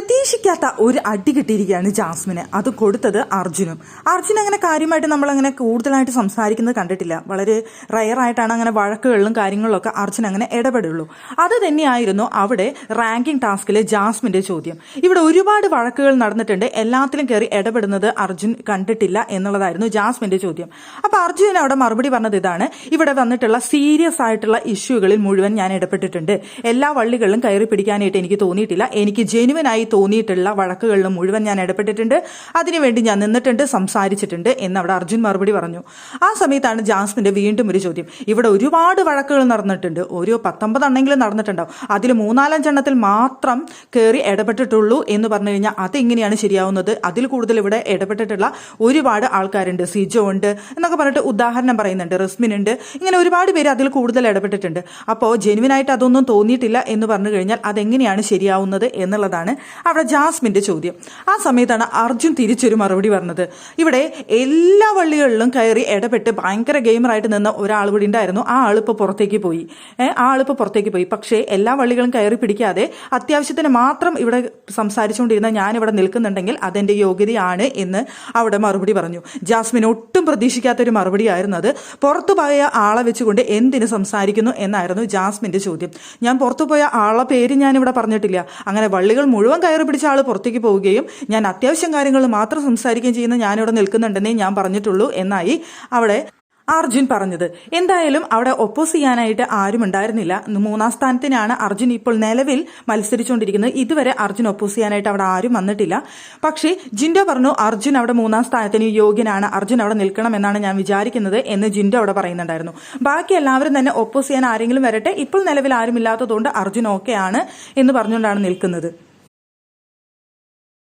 പ്രതീക്ഷിക്കാത്ത ഒരു അടി കിട്ടിയിരിക്കുകയാണ് ജാസ്മിന്. അത് കൊടുത്തത് അർജുനും. അർജുൻ അങ്ങനെ കാര്യമായിട്ട് നമ്മളങ്ങനെ കൂടുതലായിട്ട് സംസാരിക്കുന്നത് കണ്ടിട്ടില്ല. വളരെ റയറായിട്ടാണ് അങ്ങനെ വഴക്കുകളിലും കാര്യങ്ങളിലൊക്കെ അർജുൻ അങ്ങനെ ഇടപെടുള്ളൂ. അത് തന്നെയായിരുന്നു അവിടെ റാങ്കിങ് ടാസ്കിലെ ജാസ്മിന്റെ ചോദ്യം. ഇവിടെ ഒരുപാട് വഴക്കുകൾ നടന്നിട്ടുണ്ട്, എല്ലാത്തിലും കയറി ഇടപെടുന്നത് അർജുൻ കണ്ടിട്ടില്ല എന്നുള്ളതായിരുന്നു ജാസ്മിന്റെ ചോദ്യം. അപ്പൊ അർജുൻ അവിടെ മറുപടി പറഞ്ഞത് ഇതാണ്: ഇവിടെ വന്നിട്ടുള്ള സീരിയസ് ആയിട്ടുള്ള ഇഷ്യൂകളിൽ മുഴുവൻ ഞാൻ ഇടപെട്ടിട്ടുണ്ട്. എല്ലാ വള്ളികളിലും കയറി പിടിക്കാനായിട്ട് എനിക്ക് തോന്നിയിട്ടില്ല. എനിക്ക് ജെനുവനായി തോന്നിയിട്ടുള്ള വഴക്കുകളിലും മുഴുവൻ ഞാൻ ഇടപെട്ടിട്ടുണ്ട്. അതിനുവേണ്ടി ഞാൻ നിന്നിട്ടുണ്ട്, സംസാരിച്ചിട്ടുണ്ട് എന്ന് അവിടെ അർജുൻ മറുപടി പറഞ്ഞു. ആ സമയത്താണ് ജാസ്മിന്റെ വീണ്ടും ഒരു ചോദ്യം: ഇവിടെ ഒരുപാട് വഴക്കുകൾ നടന്നിട്ടുണ്ട്, ഓരോ 19 എണ്ണെങ്കിലും നടന്നിട്ടുണ്ടാവും, അതിൽ 3-4 എണ്ണത്തിൽ മാത്രം കയറി ഇടപെട്ടിട്ടുള്ളൂ എന്ന് പറഞ്ഞു കഴിഞ്ഞാൽ അതെങ്ങനെയാണ് ശരിയാവുന്നത്? അതിൽ കൂടുതൽ ഇവിടെ ഇടപെട്ടിട്ടുള്ള ഒരുപാട് ആൾക്കാരുണ്ട്, സിജോ ഉണ്ട് എന്നൊക്കെ പറഞ്ഞിട്ട് ഉദാഹരണം പറയുന്നുണ്ട്, റസ്മിൻ ഉണ്ട്, ഇങ്ങനെ ഒരുപാട് പേര് അതിൽ കൂടുതൽ ഇടപെട്ടിട്ടുണ്ട്. അപ്പോൾ ജെനുവിനായിട്ട് അതൊന്നും തോന്നിയിട്ടില്ല എന്ന് പറഞ്ഞു കഴിഞ്ഞാൽ അതെങ്ങനെയാണ് ശരിയാവുന്നത് എന്നുള്ളതാണ് അവിടെ ജാസ്മിന്റെ ചോദ്യം. ആ സമയത്താണ് അർജുൻ തിരിച്ചൊരു മറുപടി പറഞ്ഞത്: ഇവിടെ എല്ലാ വള്ളികളിലും കയറി ഇടപെട്ട് ഭയങ്കര ഗെയിമറായിട്ട് നിന്ന ഒരാൾ കൂടി ഉണ്ടായിരുന്നു. ആ ആളിപ്പോൾ പുറത്തേക്ക് പോയി. പക്ഷേ എല്ലാ വള്ളികളും കയറി പിടിക്കാതെ അത്യാവശ്യത്തിന് മാത്രം ഇവിടെ സംസാരിച്ചുകൊണ്ടിരുന്ന ഞാൻ ഇവിടെ നിൽക്കുന്നുണ്ടെങ്കിൽ അതെന്റെ യോഗ്യതയാണ് എന്ന് അവിടെ മറുപടി പറഞ്ഞു. ജാസ്മിൻ ഒട്ടും പ്രതീക്ഷിക്കാത്തൊരു മറുപടിയായിരുന്നു അത്. പുറത്തുപോയ ആളെ വെച്ചുകൊണ്ട് എന്തിനു സംസാരിക്കുന്നു എന്നായിരുന്നു ജാസ്മിന്റെ ചോദ്യം. ഞാൻ പുറത്തുപോയ ആളെ പേര് ഞാനിവിടെ പറഞ്ഞിട്ടില്ല. അങ്ങനെ വള്ളികൾ മുഴുവൻ കയറി പിടിച്ച ആൾ പുറത്തേക്ക് പോവുകയും ഞാൻ അത്യാവശ്യം കാര്യങ്ങൾ മാത്രം സംസാരിക്കുകയും ചെയ്യുന്ന ഞാനിവിടെ നിൽക്കുന്നുണ്ടെന്നേ ഞാൻ പറഞ്ഞിട്ടുള്ളൂ എന്നായി അവിടെ അർജുൻ പറഞ്ഞത്. എന്തായാലും അവിടെ ഒപ്പോസ് ചെയ്യാനായിട്ട് ആരും ഉണ്ടായിരുന്നില്ല. 3-ാം സ്ഥാനത്തിനാണ് അർജുൻ ഇപ്പോൾ നിലവിൽ മത്സരിച്ചുകൊണ്ടിരിക്കുന്നത്. ഇതുവരെ അർജുൻ ഒപ്പോസ് ചെയ്യാനായിട്ട് അവിടെ ആരും വന്നിട്ടില്ല. പക്ഷേ ജിൻഡോ പറഞ്ഞു അർജുൻ അവിടെ 3-ാം സ്ഥാനത്തിന് യോഗ്യനാണ്, അർജുൻ അവിടെ നിൽക്കണം എന്നാണ് ഞാൻ വിചാരിക്കുന്നത് എന്ന് ജിൻഡോ അവിടെ പറയുന്നുണ്ടായിരുന്നു. ബാക്കി എല്ലാവരും തന്നെ ഒപ്പോസ് ചെയ്യാൻ ആരെങ്കിലും വരട്ടെ, ഇപ്പോൾ നിലവിൽ ആരും ഇല്ലാത്തതുകൊണ്ട് അർജുൻ ഓക്കെ ആണ് എന്ന് പറഞ്ഞുകൊണ്ടാണ് നിൽക്കുന്നത്.